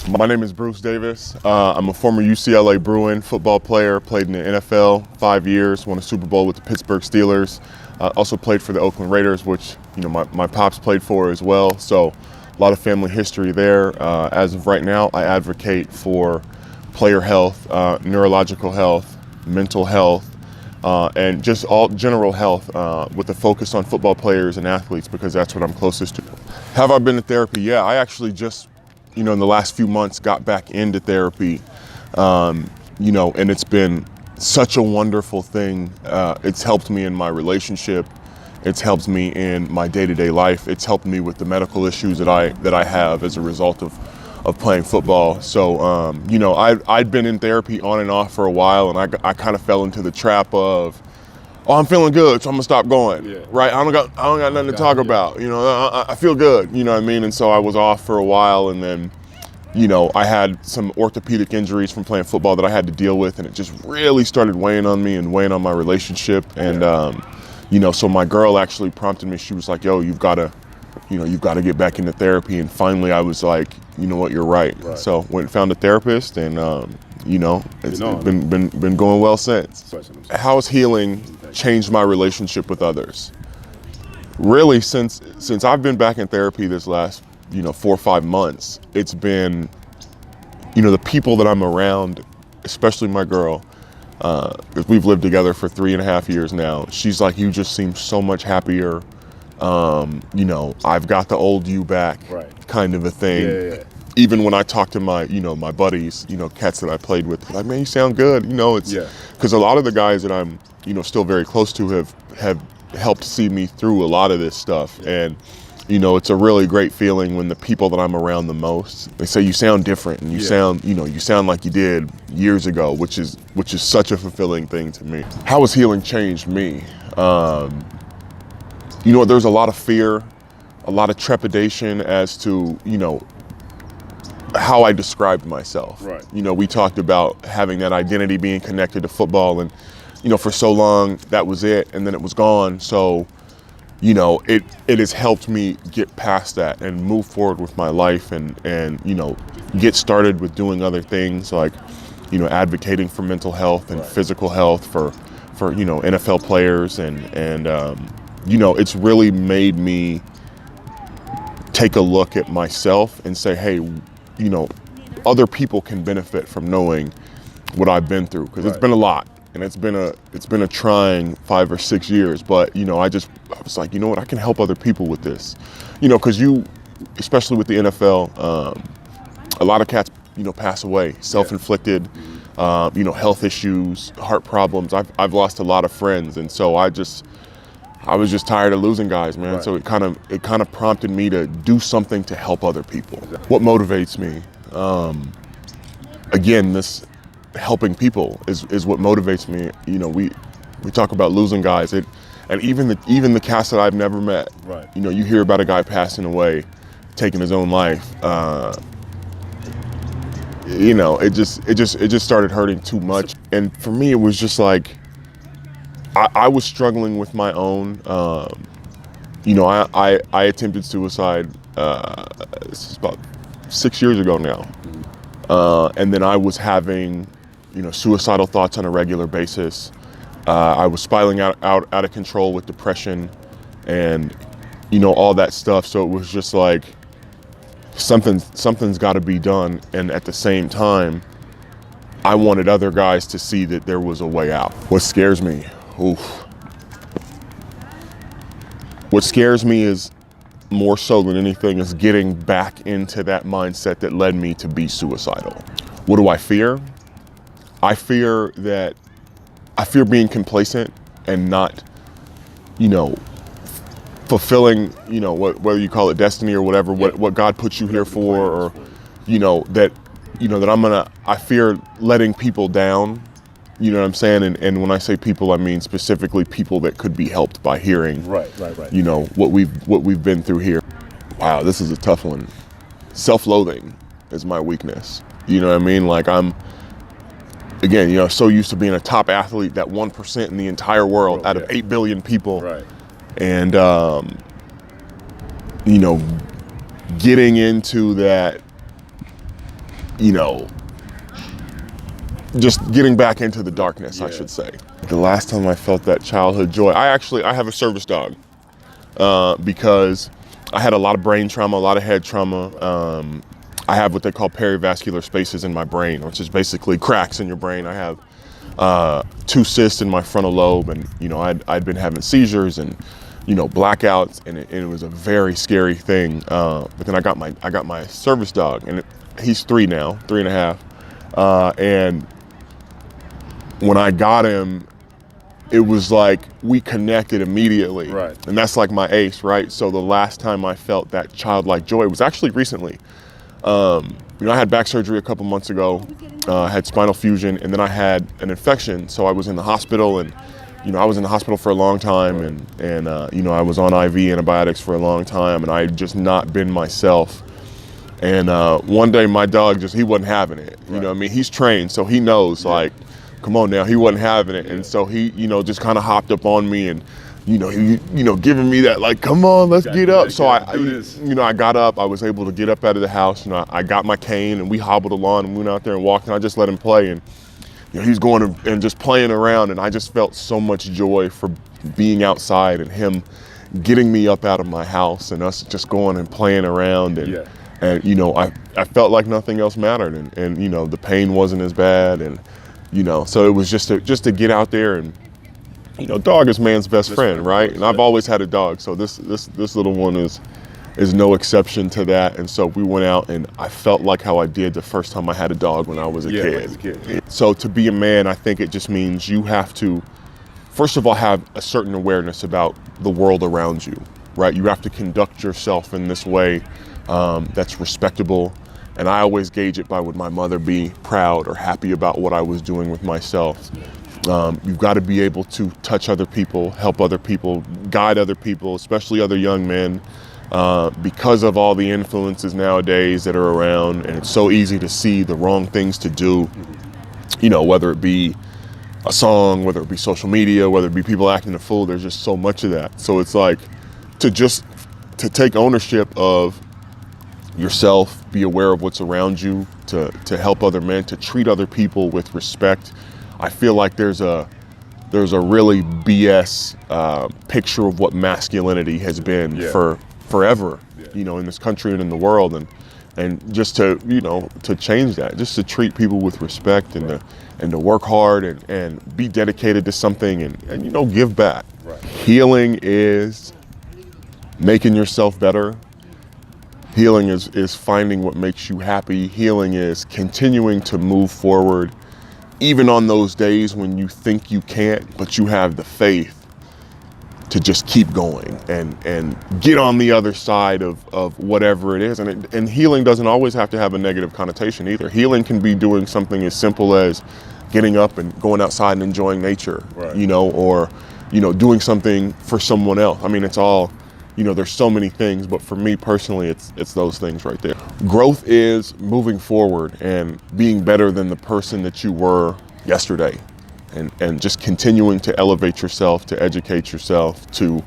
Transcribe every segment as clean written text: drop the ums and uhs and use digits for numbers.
My name is Bruce Davis. I'm a former UCLA Bruin football player, played in the NFL 5 years, won a Super Bowl with the Pittsburgh Steelers. Also played for the Oakland Raiders, which my pops played for as well. So a lot of family history there. As of right now, I advocate for player health, neurological health, mental health, and just all general health with a focus on football players and athletes because that's what I'm closest to. Have I been to therapy? Yeah, I actually just in the last few months got back into therapy, and it's been such a wonderful thing. It's helped me in my relationship. It's helped me in my day-to-day life. It's helped me with the medical issues that I have as a result of playing football. So, I'd been in therapy on and off for a while, and I kind of fell into the trap of, oh, I'm feeling good, so I'm gonna stop going. Yeah. Right? I don't got nothing to talk about. I feel good. You know what I mean? And so I was off for a while, and then, I had some orthopedic injuries from playing football that I had to deal with, and it just really started weighing on me and weighing on my relationship. And so my girl actually prompted me. She was like, "Yo, you've got to get back into therapy." And finally, I was like, "You know what? You're right." So went and found a therapist, and it's been going well since. How has healing changed my relationship with others? Really, since I've been back in therapy this last 4 or 5 months, it's been the people that I'm around, especially my girl. We've lived together for 3.5 years now. She's like, "You just seem so much happier. I've got the old you back," kind of a thing. Yeah. Even when I talk to my my buddies, cats that I played with, like, "Man, you sound good." It's because a lot of the guys that I'm still very close to have helped see me through a lot of this stuff. And it's a really great feeling when the people that I'm around the most, they say you sound different and you sound like you did years ago, which is such a fulfilling thing to me. How has healing changed me? There's a lot of fear, a lot of trepidation as to how I described myself. Right. We talked about having that identity being connected to football, and for so long that was it, and then it was gone. So it has helped me get past that and move forward with my life and get started with doing other things like advocating for mental health and physical health for NFL players, and it's really made me take a look at myself and say, hey, other people can benefit from knowing what I've been through, because it's been a lot. And it's been a trying 5 or 6 years, but I was like, you know what, I can help other people with this, because especially with the NFL, a lot of cats pass away, self-inflicted, health issues, heart problems. I've lost a lot of friends, and so I was just tired of losing guys, man. Right. So it kind of prompted me to do something to help other people. What motivates me? Again, this helping people is what motivates me. We talk about losing guys, and even the cast that I've never met. Right. You hear about a guy passing away, taking his own life. It just started hurting too much. And for me, it was just like I was struggling with my own. I attempted suicide. This is about 6 years ago now, and then I was having suicidal thoughts on a regular basis. I was spiraling out of control with depression and all that stuff. So it was just like something's got to be done. And at the same time, I wanted other guys to see that there was a way out. What scares me? What scares me is, more so than anything, is getting back into that mindset that led me to be suicidal. What do I fear? I fear being complacent and not, fulfilling, whether you call it destiny or whatever, what God puts you here for, or, I fear letting people down. You know what I'm saying? And when I say people, I mean specifically people that could be helped by hearing, right. What we've been through here. Wow, this is a tough one. Self-loathing is my weakness. You know what I mean? Like, I'm, again, so used to being a top athlete, that 1% in the entire world out of 8 billion people. Right. And, getting into that you know, just getting back into the darkness, I should say. The last time I felt that childhood joy, I have a service dog because I had a lot of brain trauma, a lot of head trauma. I have what they call perivascular spaces in my brain, which is basically cracks in your brain. I have 2 cysts in my frontal lobe, and you know, I'd been having seizures and, you know, blackouts, and it was a very scary thing. But then I got my service dog, and he's 3 now, 3.5, and when I got him, it was like we connected immediately. Right. And that's like my ace, right? So the last time I felt that childlike joy was actually recently. You know, I had back surgery a couple months ago, had spinal fusion, and then I had an infection. So I was in the hospital, and, you know, I was in the hospital for a long time, and you know, I was on IV antibiotics for a long time, and I had just not been myself. And one day my dog he wasn't having it. You know what I mean? He's trained, so he knows, like, come on now, he wasn't having it. And so he, you know, just kind of hopped up on me and, you know, giving me that, like, come on, let's get up. So I you know, I got up, I was able to get up out of the house, and I got my cane, and we hobbled along and went out there and walked, and I just let him play. And, you know, he's going and just playing around, and I just felt so much joy for being outside and him getting me up out of my house and us just going and playing around. And you know, I felt like nothing else mattered, and you know, the pain wasn't as bad, and you know, so it was just to get out there. And you know, dog is man's best friend, right? And I've always had a dog, so this little one is no exception to that. And so we went out, and I felt like how I did the first time I had a dog when I was a kid. So to be a man, I think it just means you have to, first of all, have a certain awareness about the world around you, right? You have to conduct yourself in this way that's respectable. And I always gauge it by would my mother be proud or happy about what I was doing with myself. You've got to be able to touch other people, help other people, guide other people, especially other young men, because of all the influences nowadays that are around, and it's so easy to see the wrong things to do, you know, whether it be a song, whether it be social media, whether it be people acting a fool. There's just so much of that. So it's like to take ownership of yourself, be aware of what's around you, to help other men, to treat other people with respect. I feel like there's a really BS picture of what masculinity has been for forever, you know, in this country and in the world, and just to, you know, to change that, just to treat people with respect, and to work hard and be dedicated to something, and you know, give back. Healing is making yourself better. Healing is finding what makes you happy. Healing is continuing to move forward, even on those days when you think you can't, but you have the faith to just keep going and get on the other side of whatever it is. And healing doesn't always have to have a negative connotation either. Healing can be doing something as simple as getting up and going outside and enjoying nature, you know, or, you know, doing something for someone else. I mean, it's all, you know, there's so many things, but for me personally, it's those things right there. Growth is moving forward and being better than the person that you were yesterday, and just continuing to elevate yourself, to educate yourself, to,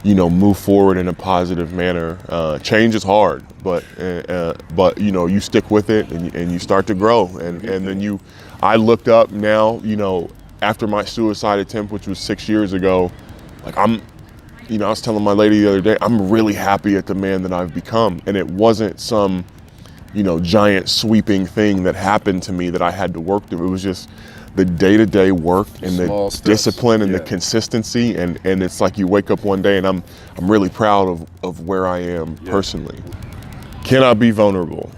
you know, move forward in a positive manner. Change is hard, but you know, you stick with it, and you start to grow, and then I looked up now, you know, after my suicide attempt, which was 6 years ago, like you know, I was telling my lady the other day, I'm really happy at the man that I've become. And it wasn't some, you know, giant sweeping thing that happened to me that I had to work through. It was just the day-to-day work and the discipline and the consistency. And it's like you wake up one day, and I'm really proud of where I am personally. Can I be vulnerable?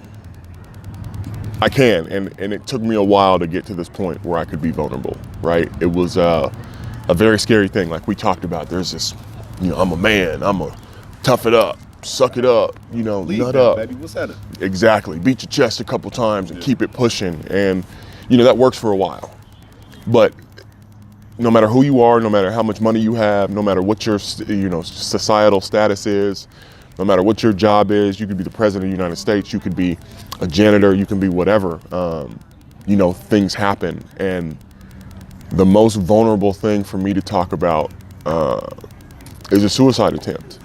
I can, and it took me a while to get to this point where I could be vulnerable, right? It was a very scary thing. Like we talked about, there's this, you know, I'm a man, I'm a tough it up, suck it up, you know, nut up. Baby. What's that? Exactly. Beat your chest a couple times and keep it pushing. And, you know, that works for a while. But no matter who you are, no matter how much money you have, no matter what your, you know, societal status is, no matter what your job is, you could be the president of the United States, you could be a janitor, you can be whatever. You know, things happen. And the most vulnerable thing for me to talk about is a suicide attempt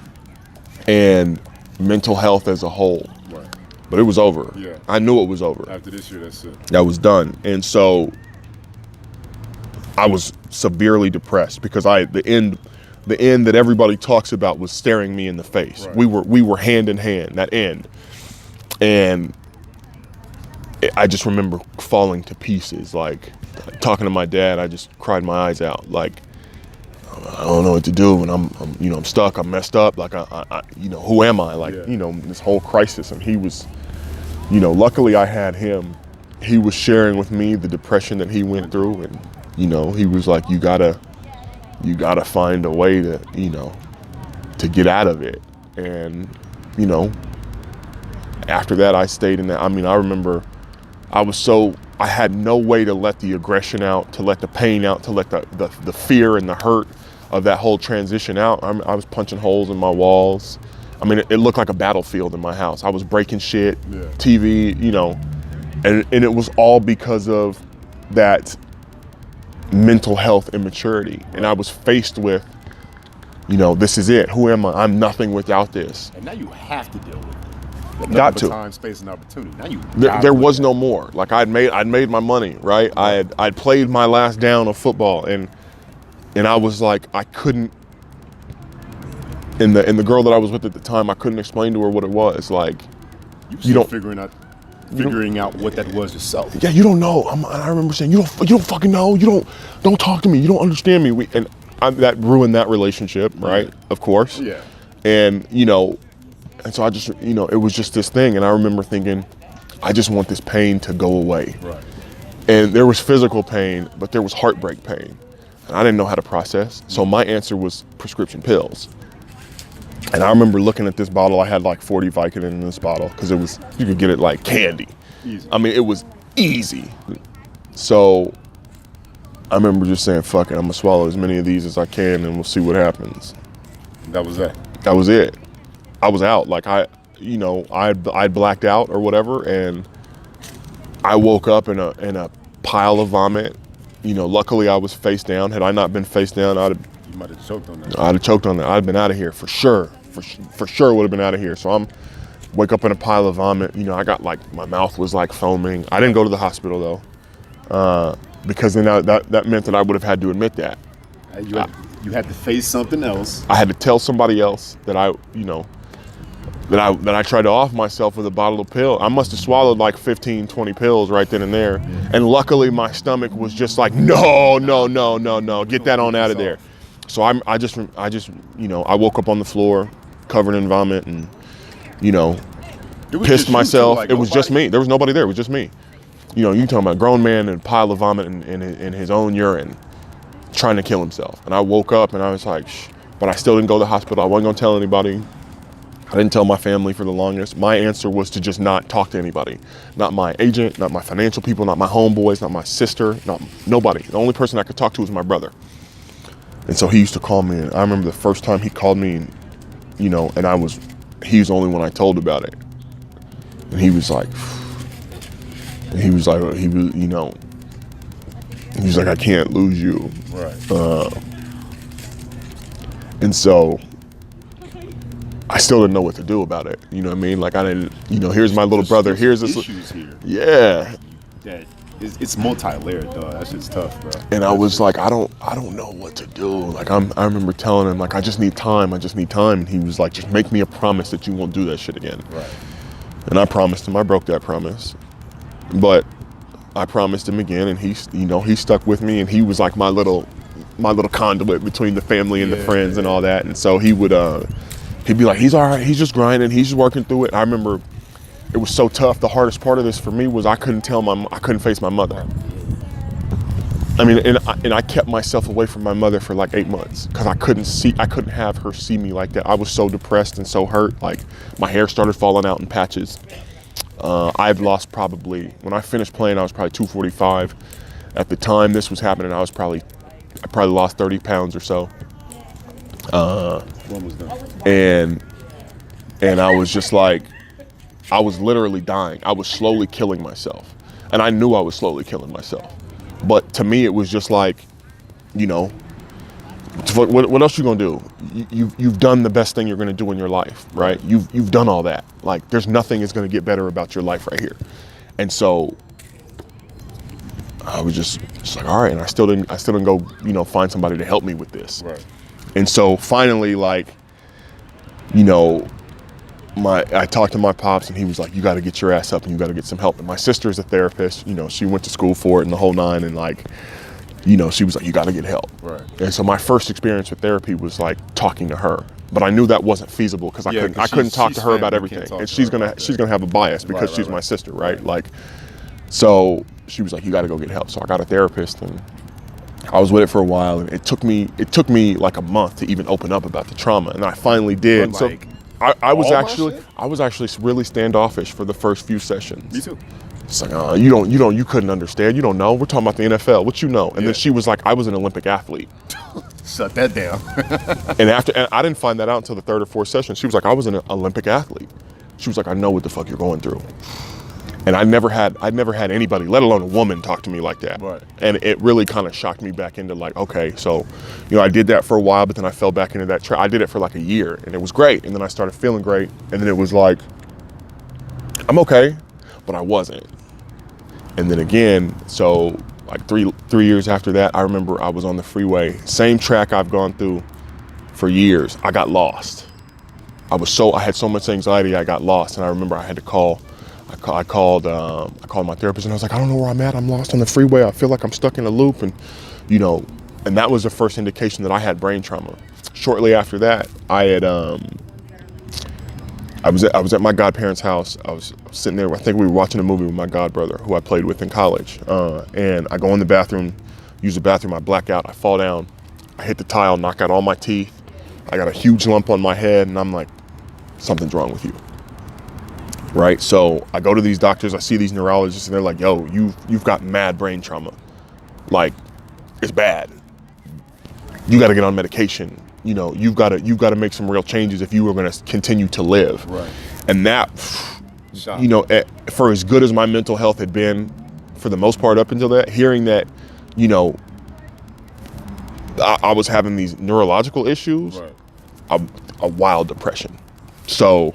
and mental health as a whole. but it was over. Yeah. I knew it was over. After this year, that's it. That was done. And so I was severely depressed because the end that everybody talks about was staring me in the face. Right. We were hand in hand, that end. And I just remember falling to pieces, like talking to my dad. I just cried my eyes out, like I don't know what to do, and I'm stuck. I'm messed up. Like I who am I? Like this whole crisis. And he was, luckily I had him. He was sharing with me the depression that he went through, and he was like, you gotta find a way to to get out of it. And after that, I stayed in that. I mean, I remember I had no way to let the aggression out, to let the pain out, to let the fear and the hurt of that whole transition out. I was punching holes in my walls. I mean, it looked like a battlefield in my house. I was breaking shit, TV, and it was all because of that mental health immaturity. And I was faced with, this is it. Who am I? I'm nothing without this. And now you have to deal with it. Got to. Time, space, and opportunity. Now you. There was no more. Like I'd made my money, right? I'd played my last down of football, and I was like, I couldn't. And the girl that I was with at the time, I couldn't explain to her what it was. Like, you don't figuring out what that was yourself. Yeah, you don't know. I remember saying, you don't fucking know. You don't talk to me. You don't understand me. That ruined that relationship, right? Yeah. Of course. Yeah. And and so I just it was just this thing, and I remember thinking, I just want this pain to go away. Right. And there was physical pain, but there was heartbreak pain, and I didn't know how to process. So my answer was prescription pills. And I remember looking at this bottle. I had like 40 Vicodin in this bottle because you could get it like candy. Easy. I mean, it was easy. So I remember just saying, fuck it, I'm gonna swallow as many of these as I can and we'll see what happens. That was that. That was it. I was out. Like I'd blacked out or whatever, and I woke up in a pile of vomit. Luckily I was face down. Had I not been face down, you might have choked on that. I'd have choked on that. I'd have been out of here for sure. For sure would have been out of here. So wake up in a pile of vomit. I got like, my mouth was like foaming. I didn't go to the hospital though, because then that meant that I would have had to admit that. You had to face something else. I had to tell somebody else that I tried to off myself with a bottle of pill. I must have swallowed like 15, 20 pills right then and there. Yeah. And luckily my stomach was just like, no, get that on out of there. So I woke up on the floor covered in vomit and, pissed myself. Like, it was just me. There was nobody there. It was just me. You talking about a grown man and a pile of vomit in his own urine trying to kill himself. And I woke up and I was like, shh. But I still didn't go to the hospital. I wasn't going to tell anybody. I didn't tell my family for the longest. My answer was to just not talk to anybody. Not my agent, not my financial people, not my homeboys, not my sister, nobody. The only person I could talk to was my brother. And so he used to call me, and I remember the first time he called me, and he was the only one I told about it. And he was like, I can't lose you. Right. And so I still didn't know what to do about it. You know what I mean? Like I didn't, here's my little brother. Here's this issues here. Yeah. That it's multi-layered, though. That shit's tough, bro. And I was like, I don't know what to do. Like I remember telling him, like, I just need time. And he was like, just make me a promise that you won't do that shit again. Right. And I promised him. I broke that promise. But I promised him again, and he stuck with me, and he was like my little conduit between the family and the friends and all that. And so he'd be like, he's all right, he's just grinding, he's just working through it. I remember it was so tough. The hardest part of this for me was I couldn't face my mother. I mean, and I kept myself away from my mother for like 8 months because I couldn't have her see me like that. I was so depressed and so hurt. Like my hair started falling out in patches. I've lost probably, when I finished playing, I was probably 245. At the time this was happening, I probably lost 30 pounds or so. And I was just like, I was literally dying. I was slowly killing myself. And I knew I was slowly killing myself. But to me, it was just like, What else you gonna do? You've done the best thing you're gonna do in your life, right? You've done all that. Like, there's nothing is gonna get better about your life right here. And so I was just like, all right. And I still didn't go, find somebody to help me with this. Right. And so finally, like, I talked to my pops, and he was like, you got to get your ass up and you got to get some help. And my sister's a therapist, she went to school for it and the whole nine. And like, she was like, you got to get help. Right. And so my first experience with therapy was like talking to her, but I knew that wasn't feasible because I couldn't talk to her about everything. And she's gonna have a bias because she's my sister, right? Like, so she was like, you got to go get help. So I got a therapist, and I was with it for a while, and it took me like a month to even open up about the trauma, and I finally did. But, so like, I was actually really standoffish for the first few sessions. Me too. It's like, you couldn't understand. You don't know. We're talking about the NFL. What you know? And then she was like, I was an Olympic athlete. Shut that down. and I didn't find that out until the third or fourth session. She was like, I was an Olympic athlete. She was like, I know what the fuck you're going through. And I'd never had anybody, let alone a woman, talk to me like that. Right. And it really kind of shocked me back into like, okay, so, I did that for a while, but then I fell back into that. I did it for like a year, and it was great. And then I started feeling great, and then it was like, I'm okay, but I wasn't. And then again, so like three years after that, I remember I was on the freeway, same track I've gone through for years. I got lost. I had so much anxiety, I got lost, and I remember I had to call. I called my therapist, and I was like, I don't know where I'm at. I'm lost on the freeway. I feel like I'm stuck in a loop, and and that was the first indication that I had brain trauma. Shortly after that, I was at my godparents' house. I was sitting there. I think we were watching a movie with my godbrother, who I played with in college. And I go in the bathroom, use the bathroom. I black out. I fall down. I hit the tile, knock out all my teeth. I got a huge lump on my head, and I'm like, something's wrong with you. Right? So I go to these doctors, I see these neurologists, and they're like, yo, you've got mad brain trauma. Like, it's bad. You got to get on medication. You've got to make some real changes if you were going to continue to live. Right. And that, for as good as my mental health had been for the most part up until that, hearing that, I was having these neurological issues, right, a wild depression. So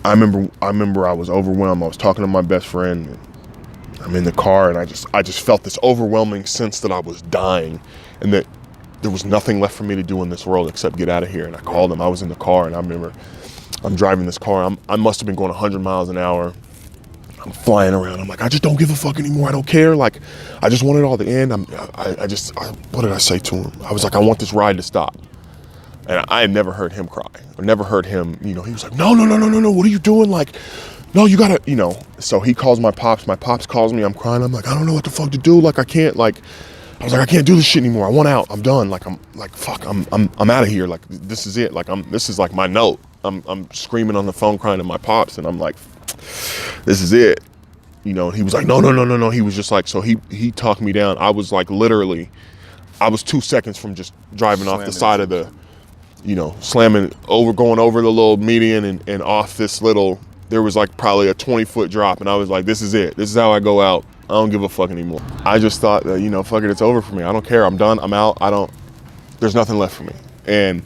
I remember I was overwhelmed. I was talking to my best friend. And I'm in the car, and I just felt this overwhelming sense that I was dying, and that there was nothing left for me to do in this world except get out of here. And I called him. I was in the car, and I remember I'm driving this car. I must have been going 100 miles an hour. I'm flying around. I'm like, I just don't give a fuck anymore. I don't care. Like, I just want it all to end. What did I say to him? I was like, I want this ride to stop. And I had never heard him cry, or never heard him, he was like, no, what are you doing? Like, no, you gotta, So he calls my pops calls me, I'm crying. I'm like, I don't know what the fuck to do. Like, I can't, like, I was like, I can't do this shit anymore. I want out. I'm done. Like, I'm like, fuck, I'm out of here. Like, this is it. Like, this is like my note. I'm screaming on the phone, crying to my pops. And I'm like, this is it. And he was like, no. He was just like, so he talked me down. I was like, literally, I was 2 seconds from just driving off the side of the, going over the little median and off this little, there was like probably a 20-foot drop. And I was like, this is it. This is how I go out. I don't give a fuck anymore. I just thought that, fuck it, it's over for me. I don't care. I'm done. I'm out. There's nothing left for me. And,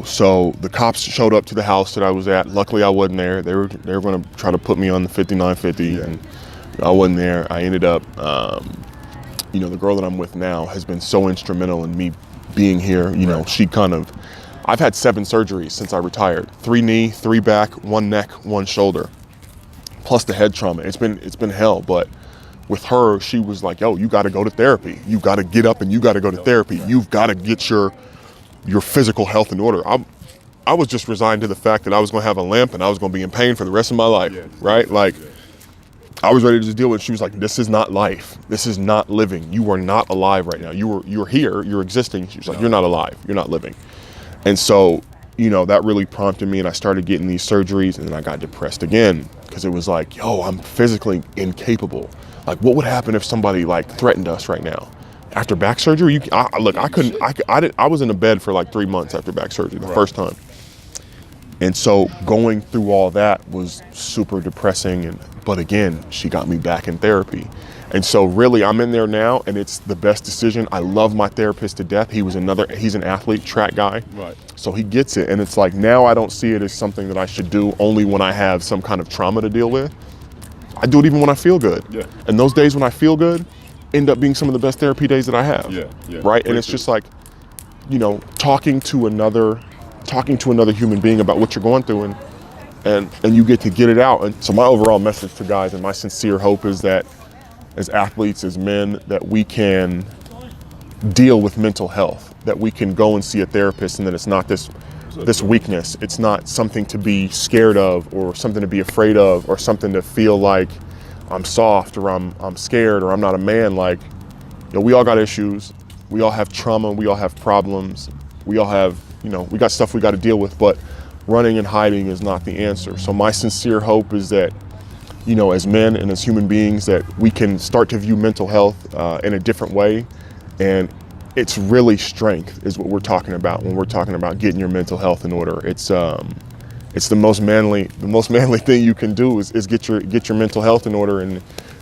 so the cops showed up to the house that I was at. Luckily, I wasn't there. They were going to try to put me on the 5950, and I wasn't there. I ended up, the girl that I'm with now has been so instrumental in me being here. Right. I've had 7 surgeries since I retired. 3 knee, 3 back, 1 neck, 1 shoulder, plus the head trauma. It's been hell, but with her, she was like, yo, you got to go to therapy. You got to get up and you got to go to therapy. You've got to get your physical health in order. I was just resigned to the fact that I was going to have a limp and I was going to be in pain for the rest of my life, right? Like, I was ready to deal with it. She was like, this is not life. This is not living. You are not alive right now. You're here, you're existing. She was like, you're not alive. You're not living. And so, that really prompted me, and I started getting these surgeries, and then I got depressed again, because it was like, yo, I'm physically incapable. Like, what would happen if somebody like threatened us right now? After back surgery, I was in a bed for like 3 months after back surgery, the first time. And so going through all that was super depressing. But again, she got me back in therapy. And so really I'm in there now, and it's the best decision. I love my therapist to death. He's an athlete, track guy. Right. So he gets it. And it's like, now I don't see it as something that I should do only when I have some kind of trauma to deal with. I do it even when I feel good. Yeah. And those days when I feel good end up being some of the best therapy days that I have. Yeah. Right. And it's just like, talking to another human being about what you're going through, and you get to get it out. And so my overall message to guys, and my sincere hope, is that as athletes, as men, that we can deal with mental health, that we can go and see a therapist, and that it's not this weakness. It's not something to be scared of, or something to be afraid of, or something to feel like I'm soft, or I'm scared, or I'm not a man. Like, we all got issues. We all have trauma. We all have problems. We all have, we got stuff we got to deal with, but running and hiding is not the answer. So my sincere hope is that, as men and as human beings, that we can start to view mental health in a different way. And it's really strength is what we're talking about when we're talking about getting your mental health in order. It's the most manly thing you can do is get your mental health in order, and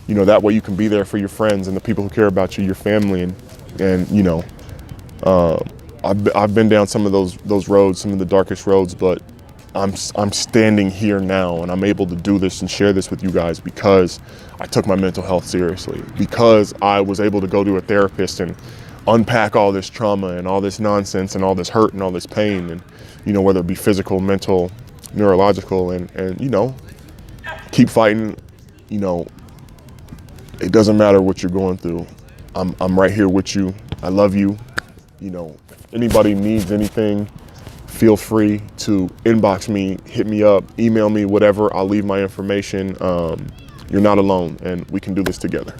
that way you can be there for your friends and the people who care about you, your family, and I've been down some of those roads, some of the darkest roads, but I'm standing here now, and I'm able to do this and share this with you guys because I took my mental health seriously, because I was able to go to a therapist and unpack all this trauma and all this nonsense and all this hurt and all this pain, and whether it be physical, mental, neurological, and keep fighting. It doesn't matter what you're going through. I'm right here with you. I love you. If anybody needs anything, feel free to inbox me, hit me up, email me, whatever. I'll leave my information. You're not alone, and we can do this together.